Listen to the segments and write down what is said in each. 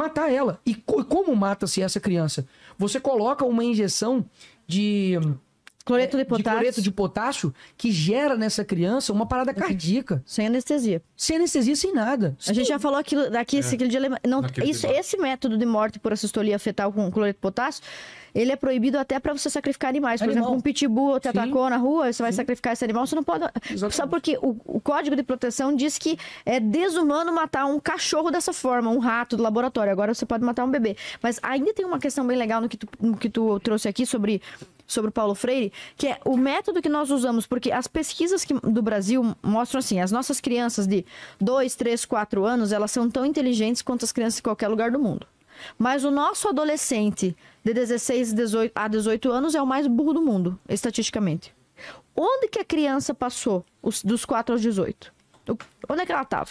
matar ela. E como mata-se essa criança? Você coloca uma injeção de cloreto de potássio que gera nessa criança uma parada cardíaca. Sem anestesia. Sem anestesia, sem nada. A gente já falou aquilo daqui, aquele dia. Não, esse método de morte por assistolia fetal com cloreto de potássio, ele é proibido até para você sacrificar animais. Por exemplo, um pitbull te atacou na rua, você vai sacrificar esse animal, você não pode... Exatamente. Sabe por quê? O Código de Proteção diz que é desumano matar um cachorro dessa forma, um rato do laboratório. Agora você pode matar um bebê. Mas ainda tem uma questão bem legal no que tu trouxe aqui sobre o Paulo Freire, que é o método que nós usamos, porque as pesquisas do Brasil mostram assim, as nossas crianças de 2, 3, 4 anos, elas são tão inteligentes quanto as crianças de qualquer lugar do mundo. Mas o nosso adolescente de 16 a 18 anos é o mais burro do mundo, estatisticamente. Onde que a criança passou dos 4 aos 18? Onde é que ela estava?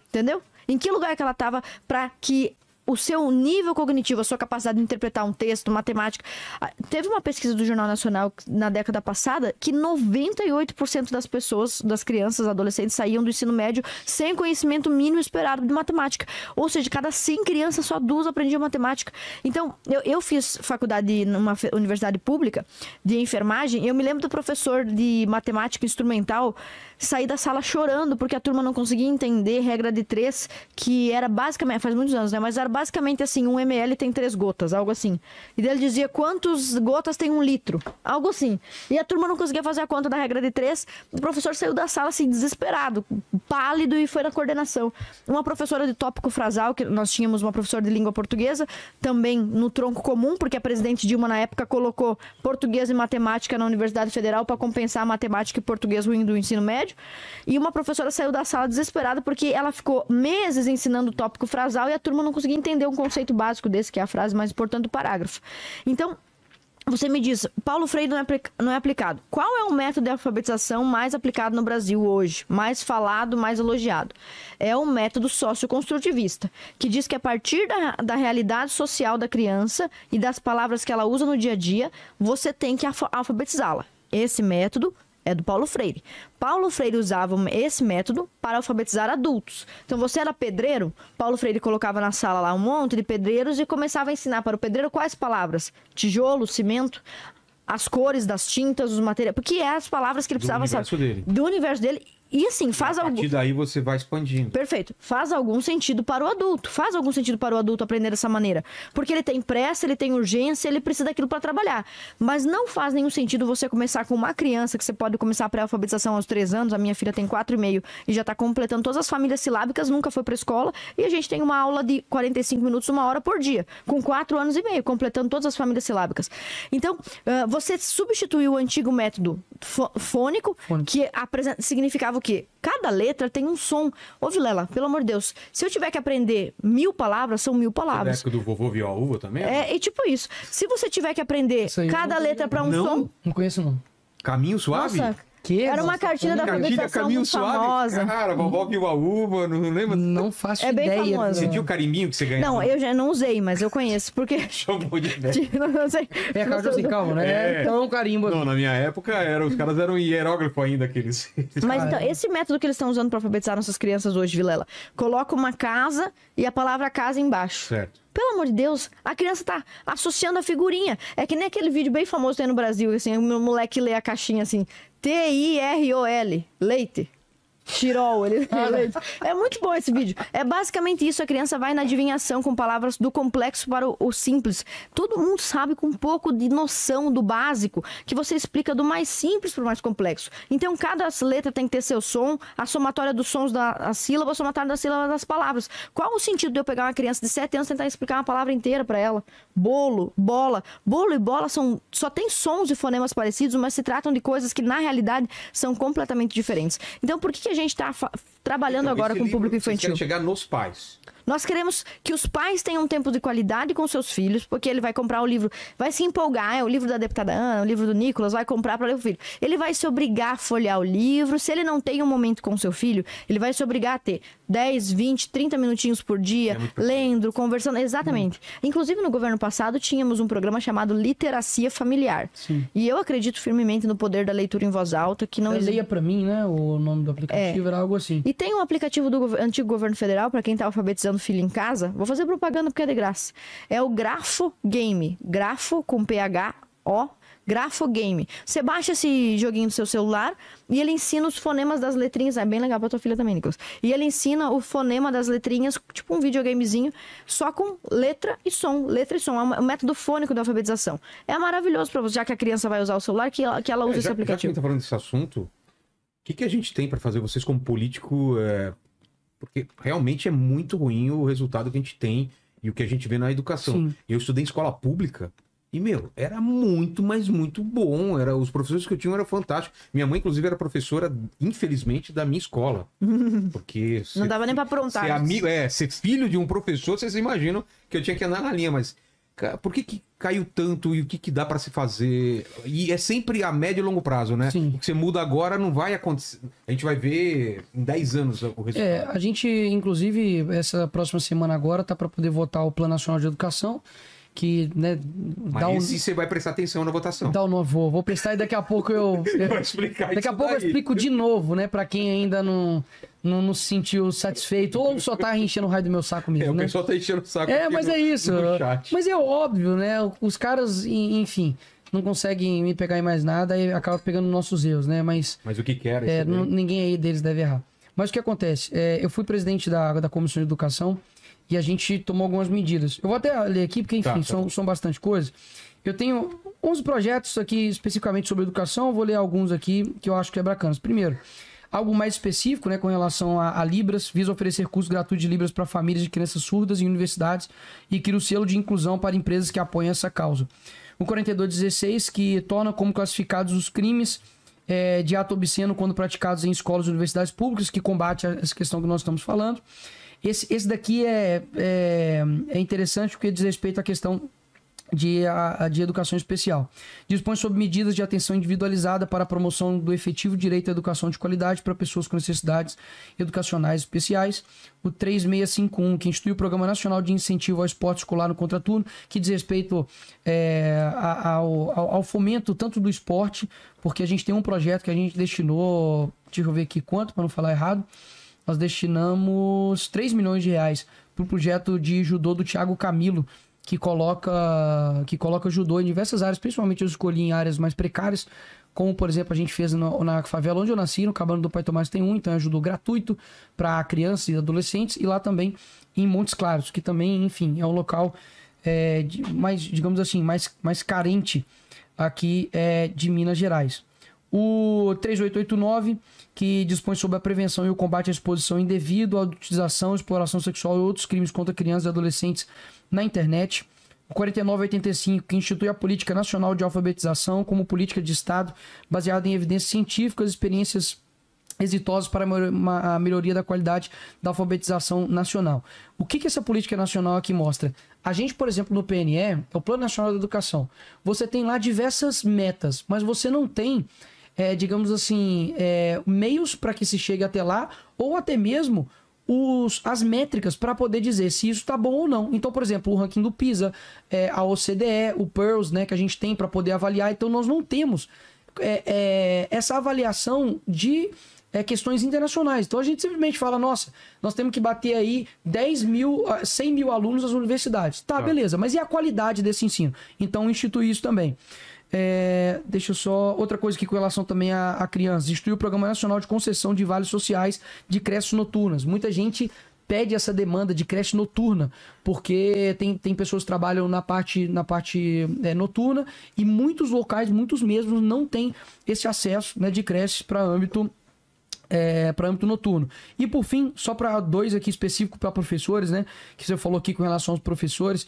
Entendeu? Em que lugar que ela estava para que o seu nível cognitivo, a sua capacidade de interpretar um texto, matemática... Teve uma pesquisa do Jornal Nacional na década passada que 98% das pessoas, das crianças, adolescentes, saíam do ensino médio sem conhecimento mínimo esperado de matemática. Ou seja, de cada 100 crianças, só 2 aprendiam matemática. Então, eu fiz faculdade numa universidade pública de enfermagem, e eu me lembro do professor de matemática instrumental sair da sala chorando porque a turma não conseguia entender regra de 3, que era basicamente, faz muitos anos, né? Mas era basicamente assim, 1 ml tem 3 gotas, algo assim. E daí ele dizia, quantas gotas tem 1 litro? Algo assim. E a turma não conseguia fazer a conta da regra de 3, o professor saiu da sala assim, desesperado, pálido, e foi na coordenação. Uma professora de tópico frasal, que nós tínhamos uma professora de língua portuguesa, também no tronco comum, porque a presidente Dilma na época colocou português e matemática na Universidade Federal para compensar a matemática e português ruim do ensino médio. E uma professora saiu da sala desesperada porque ela ficou meses ensinando o tópico frasal e a turma não conseguia entender um conceito básico desse, que é a frase mais importante do parágrafo. Então, você me diz, Paulo Freire não é aplicado. Qual é o método de alfabetização mais aplicado no Brasil hoje? Mais falado, mais elogiado? É o método socioconstrutivista, que diz que a partir da realidade social da criança e das palavras que ela usa no dia a dia, você tem que alfabetizá-la. Esse método é do Paulo Freire. Paulo Freire usava esse método para alfabetizar adultos. Então, você era pedreiro, Paulo Freire colocava na sala lá um monte de pedreiros e começava a ensinar para o pedreiro quais palavras? Tijolo, cimento, as cores das tintas, os materiais... Porque é as palavras que ele precisava saber. Do universo dele. E assim, faz algum... A partir daí você vai expandindo. Perfeito. Faz algum sentido para o adulto. Faz algum sentido para o adulto aprender dessa maneira. Porque ele tem pressa, ele tem urgência, ele precisa daquilo para trabalhar. Mas não faz nenhum sentido você começar com uma criança, que você pode começar a pré-alfabetização aos 3 anos, a minha filha tem 4,5 e já está completando todas as famílias silábicas, nunca foi para a escola, e a gente tem uma aula de 45 minutos, 1 hora por dia, com 4 anos e meio, completando todas as famílias silábicas. Então, você substituiu o antigo método fônico, que significava o quê? Cada letra tem um som. Ô, Vilela, pelo amor de Deus, se eu tiver que aprender 1000 palavras, são 1000 palavras. Você do vovô viu a uva também? É tipo isso. Se você tiver que aprender cada letra para um som... Não conheço, não. Caminho Suave? Nossa, era uma cartilha da alfabetização muito famosa. Cara, vovó viu a uva, não lembra? Não faço ideia. Bem famosa. Você tinha o carimbinho que você ganhava? Não, eu já não usei, mas eu conheço, porque... Chamou de velho. Não sei. É, cara, assim, calma, né? Então, carimbo. Não, na minha época, os caras eram hierógrafo ainda, aqueles... Mas então, esse método que eles estão usando para alfabetizar nossas crianças hoje, Vilela, coloca uma casa e a palavra casa embaixo. Certo. Pelo amor de Deus, a criança tá associando a figurinha. É que nem aquele vídeo bem famoso que tem no Brasil, assim, o meu moleque lê a caixinha assim, T-I-R-O-L, leite. Tirol, leite. É muito bom esse vídeo. É basicamente isso, a criança vai na adivinhação com palavras do complexo para o simples. Todo mundo sabe com um pouco de noção do básico, que você explica do mais simples para o mais complexo. Então, cada letra tem que ter seu som, a somatória dos sons da sílaba, a somatória da sílaba das palavras. Qual o sentido de eu pegar uma criança de 7 anos e tentar explicar uma palavra inteira para ela? Bolo, bola. Bolo e bola só tem sons e fonemas parecidos, mas se tratam de coisas que, na realidade, são completamente diferentes. Então, por que a gente está trabalhando agora com o público infantil? Quer chegar nos pais. Nós queremos que os pais tenham um tempo de qualidade com seus filhos, porque ele vai comprar o livro, vai se empolgar, é o livro da deputada Ana, o livro do Nicolas, vai comprar para ler o filho. Ele vai se obrigar a folhear o livro. Se ele não tem um momento com o seu filho, ele vai se obrigar a ter 10, 20, 30 minutinhos por dia, lendo, conversando. Exatamente. Inclusive, no governo passado, tínhamos um programa chamado Literacia Familiar. Sim. E eu acredito firmemente no poder da leitura em voz alta, que não Leia pra mim, né? O nome do aplicativo era algo assim. E tem um aplicativo do antigo governo federal, para quem está alfabetizando alfabetizando filho em casa, vou fazer propaganda porque é de graça. É o Grafo Game. Grafo com PHO. Grafo Game. Você baixa esse joguinho do seu celular e ele ensina os fonemas das letrinhas. É bem legal pra tua filha também, Nicolas. E ele ensina o fonema das letrinhas, tipo um videogamezinho, só com letra e som. Letra e som. É um método fônico da alfabetização. É maravilhoso pra você, já que a criança vai usar o celular, que ela use esse aplicativo. Já que a gente tá falando desse assunto, o que a gente tem pra fazer, vocês como político? Porque realmente é muito ruim o resultado que a gente tem e o que a gente vê na educação. Sim. Eu estudei em escola pública. E, era muito, mas muito bom. Os professores que eu tinha eram fantásticos. Minha mãe, inclusive, era professora, infelizmente, da minha escola. Porque... Não dava nem pra aprontar. Ser filho de um professor, vocês imaginam que eu tinha que andar na linha, mas... Por que caiu tanto e o que dá pra se fazer? E é sempre a médio e longo prazo, né? Sim. O que você muda agora não vai acontecer. A gente vai ver em 10 anos o resultado. A gente, inclusive, essa próxima semana agora, tá para poder votar o Plano Nacional de Educação, que, né, mas você vai prestar atenção na votação. Vou prestar e daqui a pouco eu explicar daqui a pouco eu explico de novo, né, para quem ainda não se sentiu satisfeito ou só tá enchendo o raio do meu saco mesmo, né? O pessoal tá enchendo o saco mas é isso. Mas é óbvio, né? Os caras, enfim, não conseguem me pegar em mais nada e acabam pegando nossos erros, né? Mas o que quer ninguém aí deles deve errar. Mas o que acontece? Eu fui presidente da Comissão de Educação e a gente tomou algumas medidas. Eu vou até ler aqui, porque, enfim, são bastante coisas. Eu tenho 11 projetos aqui especificamente sobre educação. Eu vou ler alguns aqui que eu acho que é bacanas. Primeiro, algo mais específico, né, com relação a Libras, visa oferecer cursos gratuitos de Libras para famílias de crianças surdas em universidades e cria o selo de inclusão para empresas que apoiam essa causa. O 4216, que torna como classificados os crimes de ato obsceno quando praticados em escolas e universidades públicas, que combate essa questão que nós estamos falando. Esse daqui é interessante porque diz respeito à questão de educação especial. Dispõe sobre medidas de atenção individualizada para a promoção do efetivo direito à educação de qualidade para pessoas com necessidades educacionais especiais. O 3651, que institui o Programa Nacional de Incentivo ao Esporte Escolar no Contraturno, que diz respeito ao fomento tanto do esporte, porque a gente tem um projeto que a gente destinou, deixa eu ver aqui quanto, para não falar errado, nós destinamos 3 milhões de reais para o projeto de judô do Thiago Camilo, que coloca judô em diversas áreas, principalmente eu escolhi em áreas mais precárias, como, por exemplo, a gente fez na favela onde eu nasci, no Cabana do Pai Tomás tem então é judô gratuito para crianças e adolescentes, e lá também em Montes Claros, que também, enfim, é um local mais, digamos assim, mais carente aqui de Minas Gerais. O 3889, que dispõe sobre a prevenção e o combate à exposição indevida, à utilização, exploração sexual e outros crimes contra crianças e adolescentes na internet. O 4985, que institui a Política Nacional de Alfabetização como política de Estado baseada em evidências científicas e experiências exitosas para a melhoria da qualidade da alfabetização nacional. O que essa política nacional aqui mostra? A gente, por exemplo, no PNE, é o Plano Nacional da Educação. Você tem lá diversas metas, mas você não tem, digamos assim, meios para que se chegue até lá, ou até mesmo as métricas para poder dizer se isso está bom ou não. Então, por exemplo, o ranking do PISA, a OCDE, o PIRLS, né, que a gente tem para poder avaliar. Então, nós não temos essa avaliação de questões internacionais. Então, a gente simplesmente fala, nossa, nós temos que bater aí 100 mil alunos nas universidades. Tá, beleza, mas e a qualidade desse ensino? Então, institui isso também. Deixa eu só... Outra coisa aqui com relação também a crianças. Institui o Programa Nacional de Concessão de Vales Sociais de Creches Noturnas. Muita gente pede essa demanda de creche noturna, porque tem pessoas que trabalham na parte noturna e muitos locais, muitos mesmos, não têm esse acesso, né, de creches para âmbito noturno. E por fim, só para 2 aqui específico para professores, né, que você falou aqui com relação aos professores,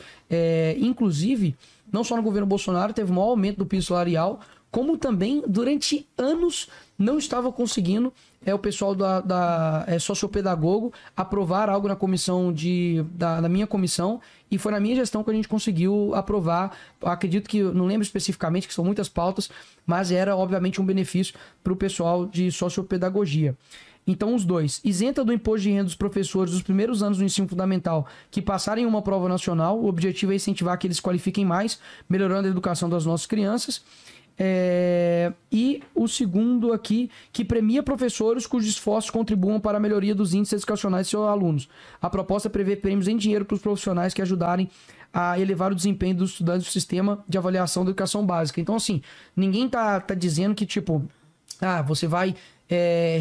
inclusive, não só no governo Bolsonaro teve um maior aumento do piso salarial, como também durante anos não estava conseguindo o pessoal da sociopedagogo aprovar algo na comissão da minha comissão, e foi na minha gestão que a gente conseguiu aprovar. Acredito que, não lembro especificamente, que são muitas pautas, mas era obviamente um benefício para o pessoal de sociopedagogia. Então, os 2, isenta do imposto de renda dos professores dos primeiros anos do ensino fundamental que passarem uma prova nacional. O objetivo é incentivar que eles qualifiquem mais, melhorando a educação das nossas crianças. E o segundo aqui, que premia professores cujos esforços contribuam para a melhoria dos índices educacionais de seus alunos. A proposta prevê prêmios em dinheiro para os profissionais que ajudarem a elevar o desempenho dos estudantes do sistema de avaliação da educação básica. Então, assim, ninguém tá dizendo que, tipo, você vai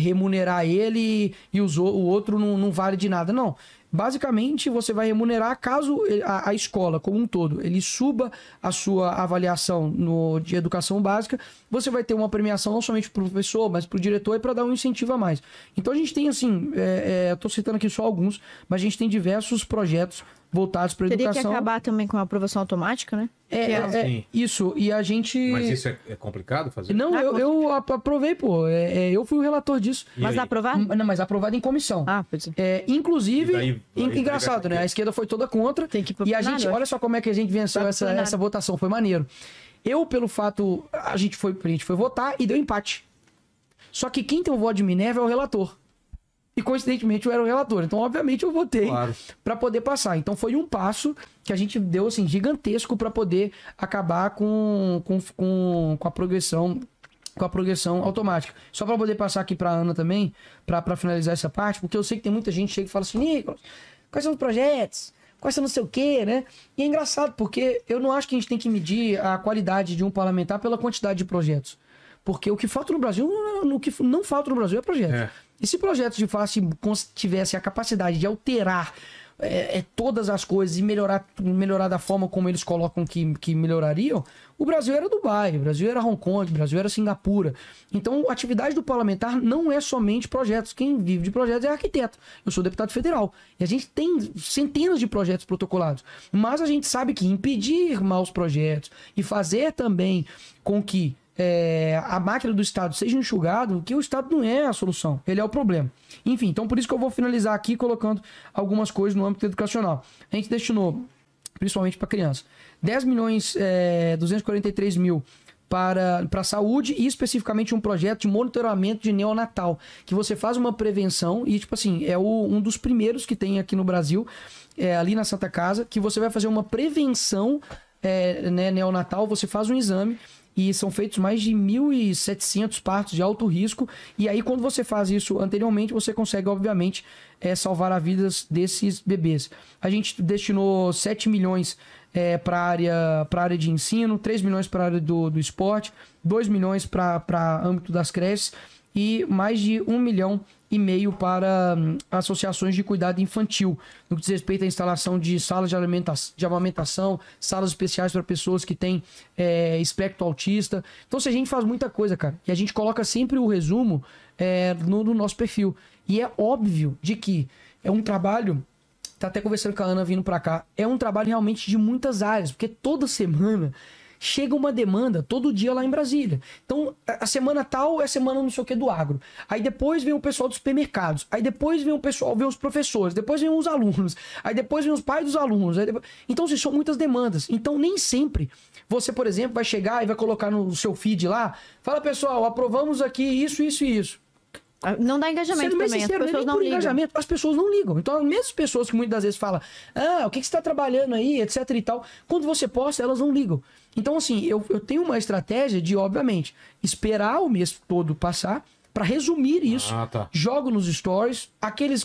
remunerar ele e o outro não vale de nada. Não. Basicamente, você vai remunerar caso a escola como um todo ele suba a sua avaliação de educação básica, você vai ter uma premiação não somente para o professor, mas para o diretor e para dar um incentivo a mais. Então a gente tem assim, estou citando aqui só alguns, mas a gente tem diversos projetos voltados para a educação. Teria que acabar também com a aprovação automática, né? Isso, e a gente... Mas isso é complicado fazer? Não, eu aprovei, pô. Eu fui o relator disso. Mas aprovado? Não, mas aprovado em comissão. Pois é. Inclusive, engraçado, né? A esquerda foi toda contra. E a gente, olha só como é que a gente venceu essa votação, foi maneiro. Pelo fato, a gente foi votar e deu empate. Só que quem tem o voto de Minerva é o relator. E coincidentemente eu era o relator. Então, obviamente, eu votei para poder passar. Então, foi um passo que a gente deu assim, gigantesco para poder acabar com a progressão. Com a progressão automática. Só para poder passar aqui para a Ana também, para finalizar essa parte, porque eu sei que tem muita gente que chega e fala assim: Nicolas, quais são os projetos? Quais são não sei o quê, né? E é engraçado, porque eu não acho que a gente tem que medir a qualidade de um parlamentar pela quantidade de projetos. Porque o que falta no Brasil, o que não falta no Brasil é projeto. E se projetos de fato tivessem a capacidade de alterar todas as coisas e melhorar da forma como eles colocam que melhorariam, o Brasil era Dubai, o Brasil era Hong Kong, o Brasil era Singapura. Então, a atividade do parlamentar não é somente projetos. Quem vive de projetos é arquiteto. Eu sou deputado federal. E a gente tem centenas de projetos protocolados. Mas a gente sabe que impedir maus projetos e fazer também com que a máquina do Estado seja enxugado, que o Estado não é a solução, ele é o problema. Enfim, então por isso que eu vou finalizar aqui colocando algumas coisas no âmbito educacional. A gente destinou, principalmente para criança, 10 milhões, 243 mil para a saúde e especificamente um projeto de monitoramento de neonatal, que você faz uma prevenção e, tipo assim, um dos primeiros que tem aqui no Brasil, ali na Santa Casa, que você vai fazer uma prevenção neonatal, você faz um exame e são feitos mais de 1.700 partos de alto risco. E aí, quando você faz isso anteriormente, você consegue, obviamente, salvar a vida desses bebês. A gente destinou 7 milhões para a área de ensino, 3 milhões para a área do esporte, 2 milhões para âmbito das creches e mais de 1,5 milhão para associações de cuidado infantil, no que diz respeito à instalação de salas de amamentação, salas especiais para pessoas que têm espectro autista. Então, a gente faz muita coisa, cara, e a gente coloca sempre o resumo no nosso perfil. E é óbvio de que é um trabalho, tá até conversando com a Ana vindo para cá, é um trabalho realmente de muitas áreas, porque toda semana chega uma demanda todo dia lá em Brasília. Então, a semana tal é a semana não sei o que do agro. Aí depois vem o pessoal dos supermercados. Aí depois vem vem os professores. Depois vem os alunos. Aí depois vem os pais dos alunos. Então, são muitas demandas. Então, nem sempre você, por exemplo, vai chegar e vai colocar no seu feed lá, fala, pessoal, aprovamos aqui isso, isso e isso. Não dá engajamento também, sincero, as pessoas não ligam. As pessoas não ligam. Então, as mesmas pessoas que muitas das vezes falam, o que você está trabalhando aí, etc e tal, quando você posta, elas não ligam. Então, assim, eu tenho uma estratégia de, obviamente, esperar o mês todo passar para resumir isso. Jogo nos stories.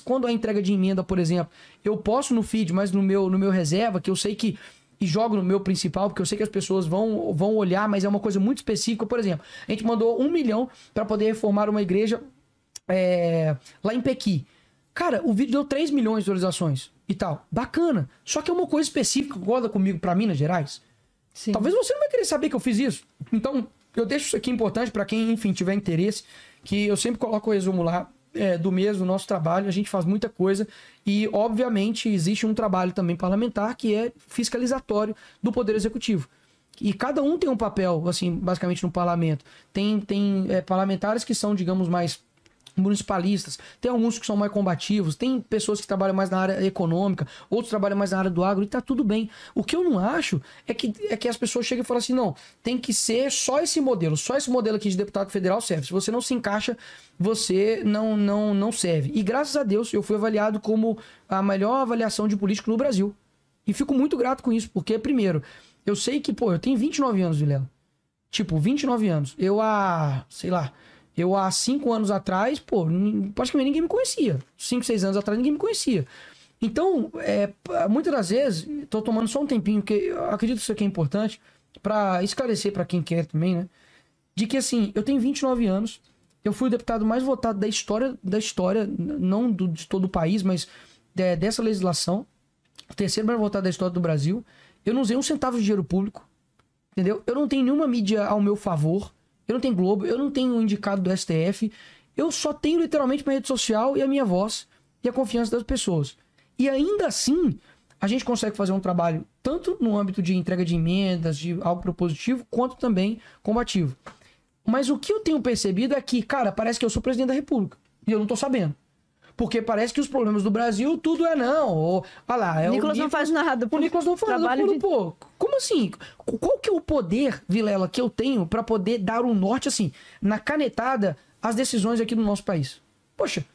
Quando a entrega de emenda, por exemplo, eu posto no feed, mas no meu reserva, que eu sei que e jogo no meu principal, porque eu sei que as pessoas vão olhar, mas é uma coisa muito específica. Por exemplo, a gente mandou 1 milhão para poder reformar uma igreja lá em Pequi. Cara, o vídeo deu 3 milhões de visualizações e tal. Bacana. Só que é uma coisa específica que roda comigo para Minas Gerais. Sim. Talvez você não vai querer saber que eu fiz isso. Então, eu deixo isso aqui importante para quem, enfim, tiver interesse, que eu sempre coloco o resumo lá do mês do nosso trabalho. A gente faz muita coisa e, obviamente, existe um trabalho também parlamentar que é fiscalizatório do Poder Executivo. E cada um tem um papel, assim, basicamente no parlamento. Tem parlamentares que são, digamos, mais municipalistas, tem alguns que são mais combativos, tem pessoas que trabalham mais na área econômica, outros trabalham mais na área do agro, e tá tudo bem. O que eu não acho é que as pessoas chegam e falam assim, não, tem que ser só esse modelo aqui de deputado federal serve. Se você não se encaixa, você não serve. E graças a Deus eu fui avaliado como a melhor avaliação de político no Brasil. E fico muito grato com isso, porque primeiro, eu sei que, eu tenho 29 anos, Vilela. Tipo, 29 anos. Eu há 5 anos atrás, pô, praticamente ninguém me conhecia. 5, 6 anos atrás ninguém me conhecia. Então, muitas das vezes, tô tomando só um tempinho, porque eu acredito que isso aqui é importante, pra esclarecer pra quem quer também, né? De que, assim, eu tenho 29 anos, eu fui o deputado mais votado da história, não de todo o país, mas dessa legislação. O terceiro mais votado da história do Brasil. Eu não usei um centavo de dinheiro público, entendeu? Eu não tenho nenhuma mídia ao meu favor. Eu não tenho Globo, eu não tenho um indicado do STF. Eu só tenho literalmente minha rede social e a minha voz e a confiança das pessoas. E ainda assim, a gente consegue fazer um trabalho tanto no âmbito de entrega de emendas, de algo propositivo, quanto também combativo. Mas o que eu tenho percebido é que, cara, parece que eu sou presidente da República. E eu não tô sabendo. Porque parece que os problemas do Brasil, tudo é não. Ou, olha lá, o Nicolas não faz nada. O Nicolas não faz nada. Pô, como assim? Qual que é o poder, Vilela, que eu tenho para poder dar um norte, assim, na canetada, às decisões aqui do nosso país? Poxa,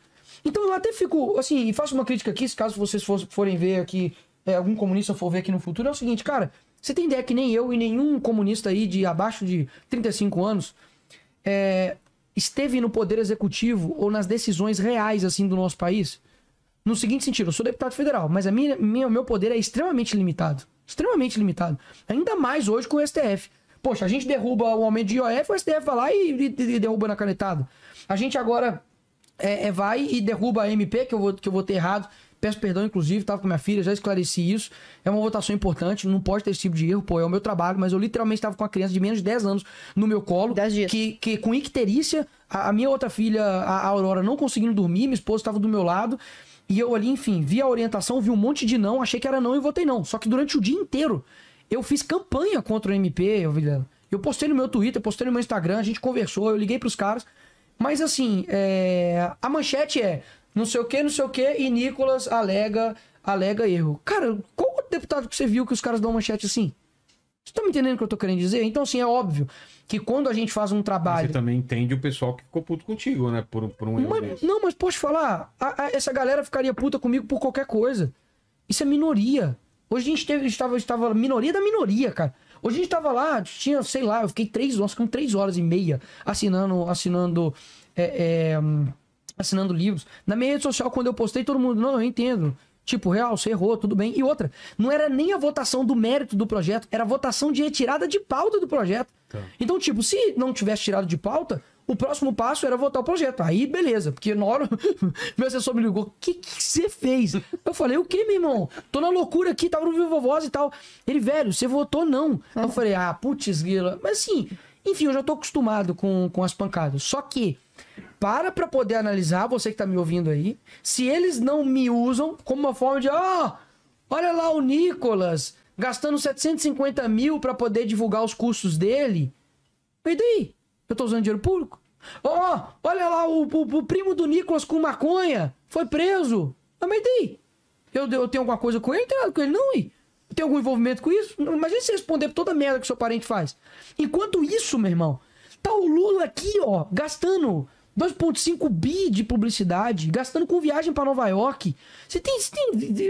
então eu até fico, assim, e faço uma crítica aqui, se caso vocês forem ver aqui, algum comunista for ver aqui no futuro, é o seguinte, cara, você tem ideia que nem eu e nenhum comunista aí de abaixo de 35 anos esteve no poder executivo ou nas decisões reais, assim, do nosso país? No seguinte sentido, eu sou deputado federal, mas meu poder é extremamente limitado. Extremamente limitado. Ainda mais hoje com o STF. Poxa, a gente derruba o aumento de IOF, o STF vai lá e derruba na canetada. A gente agora vai e derruba a MP, que eu vou ter errado. Peço perdão, inclusive, estava com minha filha, já esclareci isso. É uma votação importante, não pode ter esse tipo de erro, pô, é o meu trabalho, mas eu literalmente estava com uma criança de menos de 10 anos no meu colo, que com icterícia, a minha outra filha, a Aurora, não conseguindo dormir, minha esposa estava do meu lado, e eu ali, enfim, vi a orientação, vi um monte de não, achei que era não e votei não. Só que durante o dia inteiro, eu fiz campanha contra o MP, Vilela. Eu postei no meu Twitter, postei no meu Instagram, a gente conversou, eu liguei pros caras, mas assim, a manchete é não sei o que, e Nicolas alega erro. Cara, qual deputado que você viu que os caras dão manchete assim? Você tá me entendendo o que eu tô querendo dizer? Então, assim, é óbvio que quando a gente faz um trabalho... Você também entende o pessoal que ficou puto contigo, né? Por um erro desse. Não, mas posso falar, essa galera ficaria puta comigo por qualquer coisa. Isso é minoria. Hoje a gente estava minoria da minoria, cara. Hoje a gente tava lá, tinha, sei lá, eu fiquei 3 horas e meia assinando livros. Na minha rede social, quando eu postei, todo mundo, não, eu entendo. Tipo, real, você errou, tudo bem. E outra, não era nem a votação do mérito do projeto, era a votação de retirada de pauta do projeto. Tá. Então, tipo, se não tivesse tirado de pauta, o próximo passo era votar o projeto. Aí, beleza, porque na hora meu assessor me ligou, o que você fez? Eu falei, o que, meu irmão? Tô na loucura aqui, tava no Viva Voz e tal. Ele, velho, você votou não. Eu falei, putz, grila. Mas assim, enfim, eu já tô acostumado com as pancadas. Só que para poder analisar, você que tá me ouvindo aí, se eles não me usam como uma forma de, olha lá o Nicolas gastando 750 mil para poder divulgar os cursos dele. E daí? Eu tô usando dinheiro público? Olha lá o primo do Nicolas com maconha, foi preso. Mas daí? Eu tenho alguma coisa com ele? Não tenho nada com ele não, hein? Tem algum envolvimento com isso? Imagina você responder por toda a merda que seu parente faz. Enquanto isso, meu irmão, tá o Lula aqui, gastando 2,5 bi de publicidade, gastando com viagem para Nova York. Você tem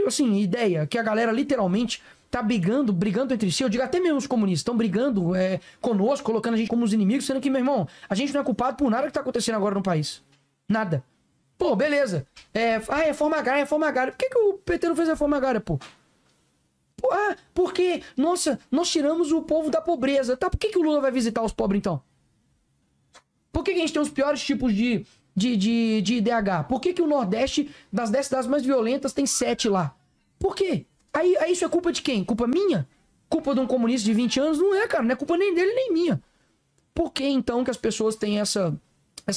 assim, ideia que a galera literalmente tá brigando entre si? Eu digo até mesmo os comunistas estão brigando conosco, colocando a gente como os inimigos, sendo que, meu irmão, a gente não é culpado por nada que tá acontecendo agora no país. Nada. Pô, beleza. Reforma agrária. Por que o PT não fez reforma agrária, pô? Porque, nossa, nós tiramos o povo da pobreza. Tá, por que o Lula vai visitar os pobres, então? Por que a gente tem os piores tipos de IDH? Por que o Nordeste, das 10 cidades mais violentas, tem 7 lá? Por quê? Aí isso é culpa de quem? Culpa minha? Culpa de um comunista de 20 anos? Não é, cara. Não é culpa nem dele, nem minha. Por que, então, que as pessoas têm essa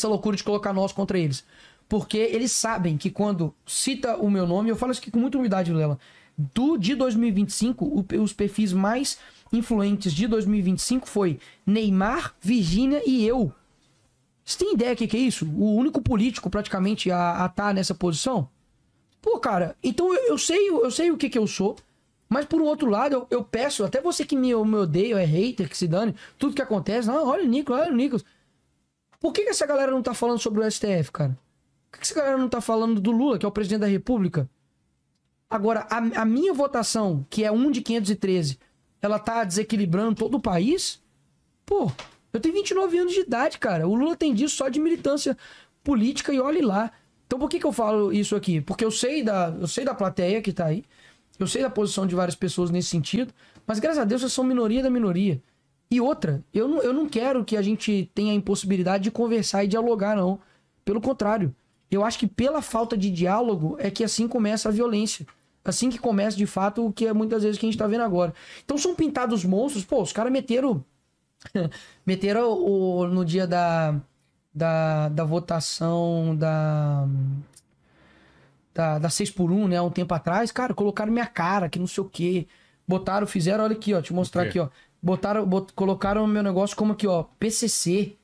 loucura de colocar nós contra eles? Porque eles sabem que quando cita o meu nome, eu falo isso aqui com muita humildade, Lela, de 2025, os perfis mais influentes de 2025 foi Neymar, Virgínia e eu. Você tem ideia do que é isso? O único político praticamente a estar nessa posição? Pô, cara, então eu sei o que eu sou, mas por um outro lado eu peço, até você que me odeia, é hater, que se dane, tudo que acontece, olha o Nicolas. Por que essa galera não tá falando sobre o STF, cara? Por que essa galera não tá falando do Lula, que é o presidente da República? Agora, a minha votação, que é 1 de 513, ela tá desequilibrando todo o país? Pô, Eu tenho 29 anos de idade, cara. O Lula tem disso só de militância política e olhe lá. Então por que eu falo isso aqui? Porque eu sei da plateia que tá aí. Eu sei da posição de várias pessoas nesse sentido. Mas graças a Deus eu sou minoria da minoria. E outra, eu não quero que a gente tenha a impossibilidade de conversar e dialogar, não. Pelo contrário. Eu acho que pela falta de diálogo é que assim começa a violência. Assim que começa, de fato, o que é muitas vezes que a gente tá vendo agora. Então são pintados monstros. Pô, os caras meteram no dia da votação da 6x1, né? Um tempo atrás, cara, colocaram minha cara, que não sei o quê. Fizeram, olha aqui, ó, te mostrar aqui, ó. Colocaram o meu negócio como aqui, ó, PCC.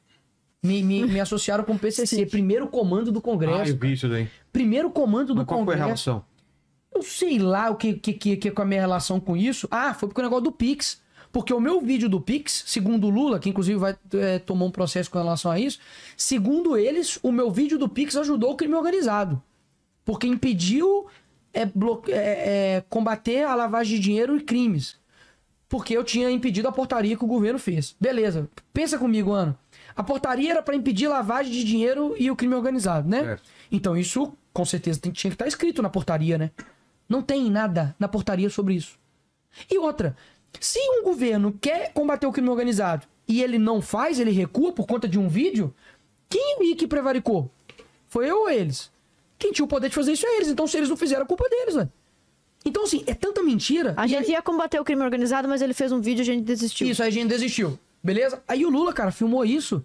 Me associaram com PCC, Sim. Primeiro comando do Congresso. Eu vi isso daí. Primeiro comando do Congresso. Qual foi a relação? Eu sei lá o que é a minha relação com isso. Foi porque o negócio do Pix. Porque o meu vídeo do Pix, segundo o Lula, que inclusive vai tomar um processo com relação a isso, segundo eles, o meu vídeo do Pix ajudou o crime organizado. Porque impediu combater a lavagem de dinheiro e crimes. Porque eu tinha impedido a portaria que o governo fez. Beleza. Pensa comigo, Ana. A portaria era para impedir lavagem de dinheiro e o crime organizado, né? Então isso, com certeza, tinha que estar escrito na portaria, né? Não tem nada na portaria sobre isso. E outra, se um governo quer combater o crime organizado e ele não faz, ele recua por conta de um vídeo, quem que prevaricou? Foi eu ou eles? Quem tinha o poder de fazer isso é eles. Então, se eles não fizeram, a culpa é deles, né? Então, assim, é tanta mentira. A gente ia combater o crime organizado, mas ele fez um vídeo e a gente desistiu. Isso, aí a gente desistiu. Beleza? Aí o Lula, cara, filmou isso.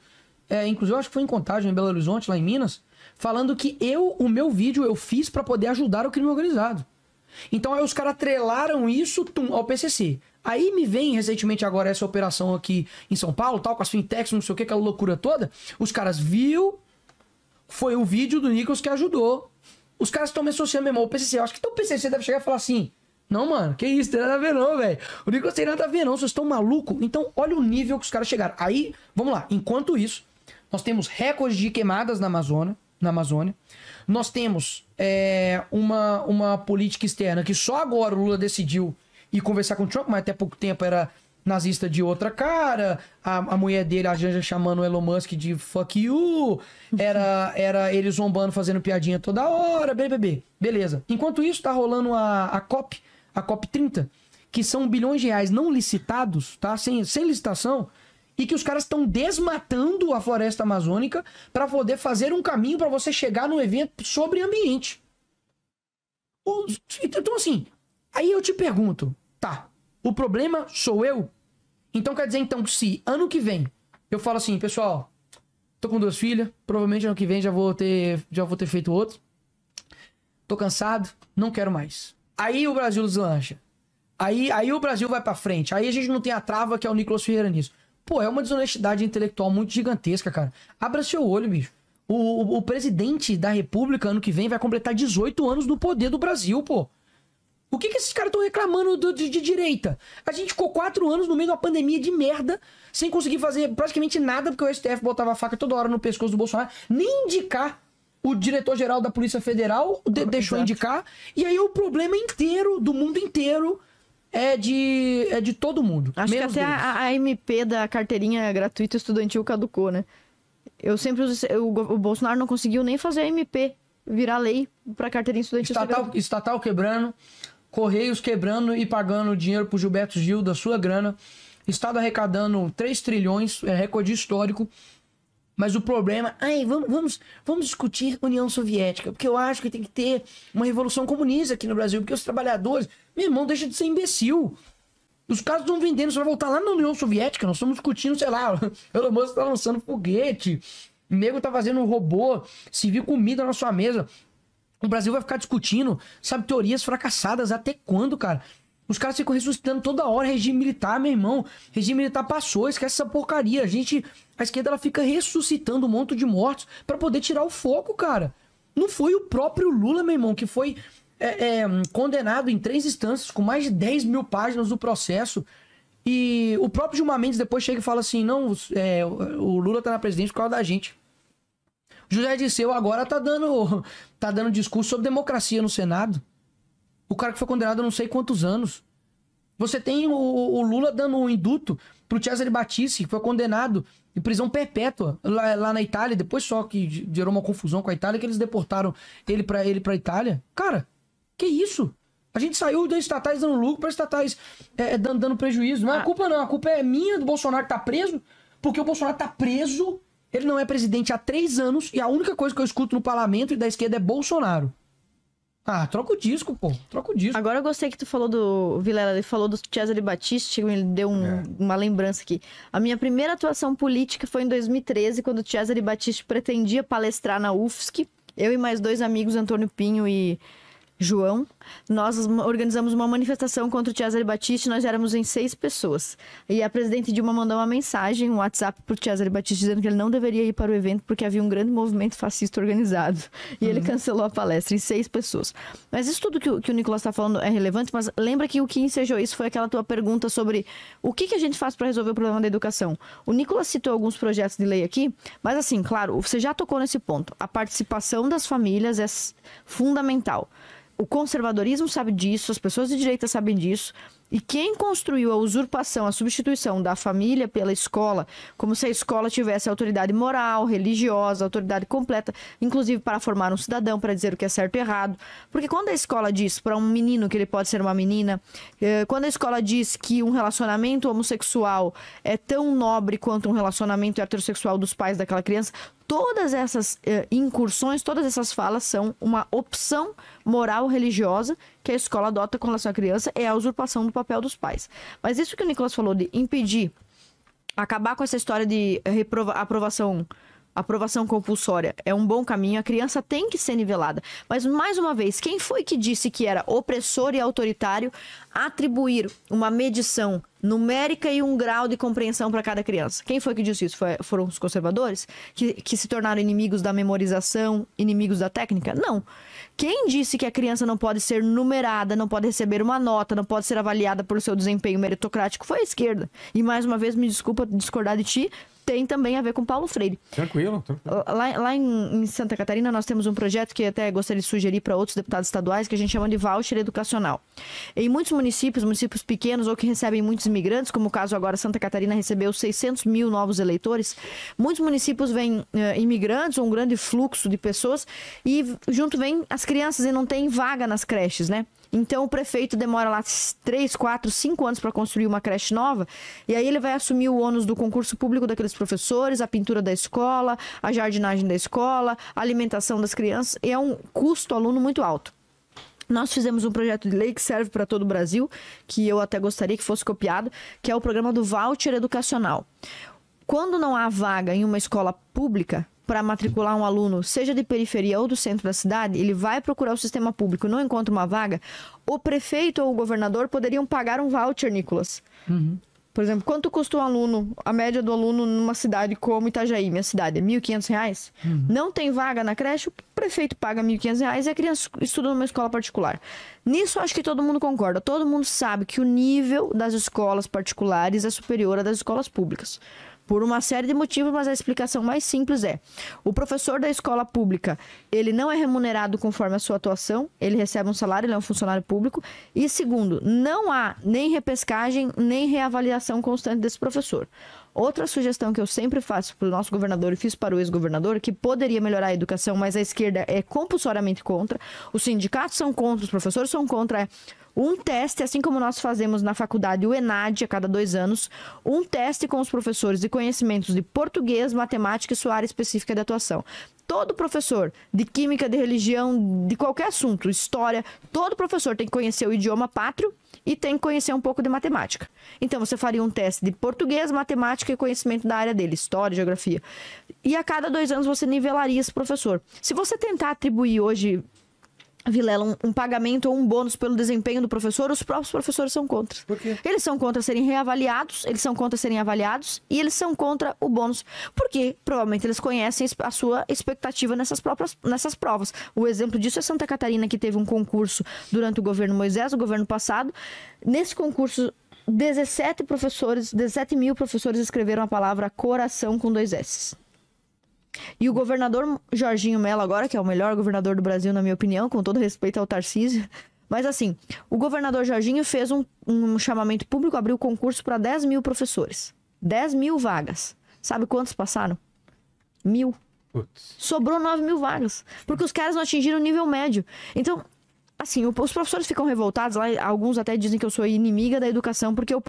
Inclusive, eu acho que foi em Contagem, em Belo Horizonte, lá em Minas, falando que o meu vídeo eu fiz pra poder ajudar o crime organizado. Então, aí os caras atrelaram isso ao PCC. Aí me vem recentemente agora essa operação aqui em São Paulo, tal, com as fintechs, não sei o que, aquela loucura toda. Os caras viu, foi o vídeo do Nicolas que ajudou. Os caras estão me associando mesmo ao PCC. Eu acho que então o PCC deve chegar e falar assim: não, mano, que isso, tem nada a ver não, velho. O Nicolas tem nada a ver não, vocês estão malucos. Então, olha o nível que os caras chegaram. Aí, vamos lá. Enquanto isso, nós temos recordes de queimadas na Amazônia. Nós temos uma política externa que só agora o Lula decidiu ir conversar com o Trump, mas até pouco tempo era nazista de outra cara. A mulher dele, a Janja, chamando o Elon Musk de fuck you. Era ele zombando, fazendo piadinha toda hora. Beleza. Enquanto isso, tá rolando a COP 30, que são bilhões de reais não licitados, tá? Sem licitação. E que os caras estão desmatando a floresta amazônica para poder fazer um caminho para você chegar no evento sobre ambiente. Então, assim, aí eu te pergunto, tá, o problema sou eu? Então quer dizer, então, se ano que vem eu falo assim, pessoal, tô com 2 filhas, provavelmente ano que vem já vou ter feito outro, tô cansado, não quero mais. Aí o Brasil deslancha. Aí o Brasil vai pra frente. Aí a gente não tem a trava que é o Nicolas Ferreira nisso. Pô, é uma desonestidade intelectual muito gigantesca, cara. Abra seu olho, bicho. O presidente da República, ano que vem, vai completar 18 anos no poder do Brasil, pô. O que esses caras estão reclamando de direita? A gente ficou 4 anos no meio de uma pandemia de merda, sem conseguir fazer praticamente nada, porque o STF botava a faca toda hora no pescoço do Bolsonaro. Nem indicar o diretor-geral da Polícia Federal deixou indicar. E aí o problema inteiro, do mundo inteiro, é de todo mundo. Acho que até a MP da carteirinha gratuita estudantil caducou, né? O Bolsonaro não conseguiu nem fazer a MP virar lei pra carteirinha estudantil. Estatal quebrando, Correios quebrando e pagando dinheiro pro Gilberto Gil da sua grana. Estado arrecadando 3 trilhões, é recorde histórico. Mas o problema... Vamos discutir União Soviética, porque eu acho que tem que ter uma revolução comunista aqui no Brasil, porque os trabalhadores... Meu irmão, deixa de ser imbecil. Os caras estão vendendo, você vai voltar lá na União Soviética, nós estamos discutindo, sei lá, o Elon Musk tá lançando foguete, o nego tá fazendo um robô, servir comida na sua mesa. O Brasil vai ficar discutindo, sabe, teorias fracassadas até quando, cara? Os caras ficam ressuscitando toda hora regime militar, meu irmão. Regime militar passou, esquece essa porcaria. A esquerda, ela fica ressuscitando um monte de mortos pra poder tirar o foco, cara. Não foi o próprio Lula, meu irmão, que foi condenado em 3 instâncias, com mais de 10 mil páginas do processo. E o próprio Gilmar Mendes depois chega e fala assim, não, o Lula tá na presidência por causa da gente. José Dirceu agora tá dando discurso sobre democracia no Senado. O cara que foi condenado a não sei quantos anos. Você tem o Lula dando um induto pro Cesare Battisti, que foi condenado em prisão perpétua lá na Itália, depois só que gerou uma confusão com a Itália, que eles deportaram ele pra Itália. Cara, que isso? A gente saiu das estatais dando lucro para estatais dando prejuízo. Não é a culpa não, a culpa é minha do Bolsonaro que tá preso, porque o Bolsonaro tá preso, ele não é presidente há 3 anos, e a única coisa que eu escuto no parlamento e da esquerda é Bolsonaro. Ah, troca o disco, pô. Troca o disco. Agora eu gostei que tu falou do... Vilela, ele falou do Cesare Battisti, ele deu uma lembrança aqui. A minha primeira atuação política foi em 2013, quando o Cesare Battisti pretendia palestrar na UFSC. Eu e mais 2 amigos, Antônio Pinho e João, nós organizamos uma manifestação contra o Cesare Battisti, nós éramos em 6 pessoas. E a presidente Dilma mandou uma mensagem, um WhatsApp pro Cesare Battisti dizendo que ele não deveria ir para o evento porque havia um grande movimento fascista organizado. E ele cancelou a palestra em 6 pessoas. Mas isso tudo que o Nicolas está falando é relevante, mas lembra que o que ensejou isso foi aquela tua pergunta sobre o que a gente faz para resolver o problema da educação. O Nicolas citou alguns projetos de lei aqui, mas assim, claro, você já tocou nesse ponto. A participação das famílias é fundamental. O conservadorismo sabe disso, as pessoas de direita sabem disso. E quem construiu a usurpação, a substituição da família pela escola, como se a escola tivesse autoridade moral, religiosa, autoridade completa, inclusive para formar um cidadão, para dizer o que é certo e errado. Porque quando a escola diz para um menino que ele pode ser uma menina, quando a escola diz que um relacionamento homossexual é tão nobre quanto um relacionamento heterossexual dos pais daquela criança, todas essas incursões, todas essas falas são uma opção moral religiosa que a escola adota com relação à criança, é a usurpação do papel dos pais. Mas isso que o Nicolas falou de impedir, acabar com essa história de aprovação compulsória é um bom caminho, a criança tem que ser nivelada. Mas, mais uma vez, quem foi que disse que era opressor e autoritário atribuir uma medição numérica e um grau de compreensão para cada criança? Quem foi que disse isso? Foram os conservadores? Que se tornaram inimigos da memorização, inimigos da técnica? Não. Quem disse que a criança não pode ser numerada, não pode receber uma nota, não pode ser avaliada por seu desempenho meritocrático? Foi a esquerda. E, mais uma vez, me desculpa discordar de ti, tem também a ver com Paulo Freire. Tranquilo. Lá em Santa Catarina, nós temos um projeto que até gostaria de sugerir para outros deputados estaduais, que a gente chama de voucher educacional. Em muitos municípios pequenos ou que recebem muitos imigrantes, como o caso agora, Santa Catarina recebeu 600 mil novos eleitores, muitos municípios vêm imigrantes ou um grande fluxo de pessoas e junto vêm as crianças e não tem vaga nas creches, né? Então o prefeito demora lá 3, 4, 5 anos para construir uma creche nova e aí ele vai assumir o ônus do concurso público daqueles professores, a pintura da escola, a jardinagem da escola, a alimentação das crianças, e é um custo aluno muito alto. Nós fizemos um projeto de lei que serve para todo o Brasil, que eu até gostaria que fosse copiado, que é o programa do voucher educacional. Quando não há vaga em uma escola pública para matricular um aluno, seja de periferia ou do centro da cidade, ele vai procurar o sistema público, não encontra uma vaga, o prefeito ou o governador poderiam pagar um voucher, Nicolas. Por exemplo, quanto custa um aluno, a média do aluno numa cidade como Itajaí, minha cidade, é R$ 1.500? Não tem vaga na creche, o prefeito paga R$ 1.500 e a criança estuda numa escola particular. Nisso, acho que todo mundo concorda. Todo mundo sabe que o nível das escolas particulares é superior à das escolas públicas. Por uma série de motivos, mas a explicação mais simples é: o professor da escola pública, ele não é remunerado conforme a sua atuação, ele recebe um salário, ele é um funcionário público. E segundo, não há nem repescagem, nem reavaliação constante desse professor. Outra sugestão que eu sempre faço para o nosso governador e fiz para o ex-governador, que poderia melhorar a educação, mas a esquerda é compulsoriamente contra, os sindicatos são contra, os professores são contra, é um teste, assim como nós fazemos na faculdade o ENAD a cada 2 anos, um teste com os professores de conhecimentos de português, matemática e sua área específica de atuação. Todo professor de química, de religião, de qualquer assunto, história, todo professor tem que conhecer o idioma pátrio e tem que conhecer um pouco de matemática. Então, você faria um teste de português, matemática e conhecimento da área dele, história, geografia. E a cada 2 anos você nivelaria esse professor. Se você tentar atribuir hoje, Vilela, um pagamento ou um bônus pelo desempenho do professor, os próprios professores são contra. Por quê? Eles são contra serem reavaliados, eles são contra serem avaliados e eles são contra o bônus. Porque provavelmente eles conhecem a sua expectativa nessas provas. O exemplo disso é Santa Catarina, que teve um concurso durante o governo Moisés, o governo passado. Nesse concurso, 17 mil professores escreveram a palavra coração com 2 S. E o governador Jorginho Mello agora, que é o melhor governador do Brasil, na minha opinião, com todo respeito ao Tarcísio, Mas assim, o governador Jorginho fez um chamamento público, abriu concurso para 10 mil professores. 10 mil vagas. Sabe quantos passaram? 1.000. Putz. Sobrou 9 mil vagas. Porque os caras não atingiram o nível médio. Então, assim, os professores ficam revoltados. Lá, alguns até dizem que eu sou inimiga da educação, porque eu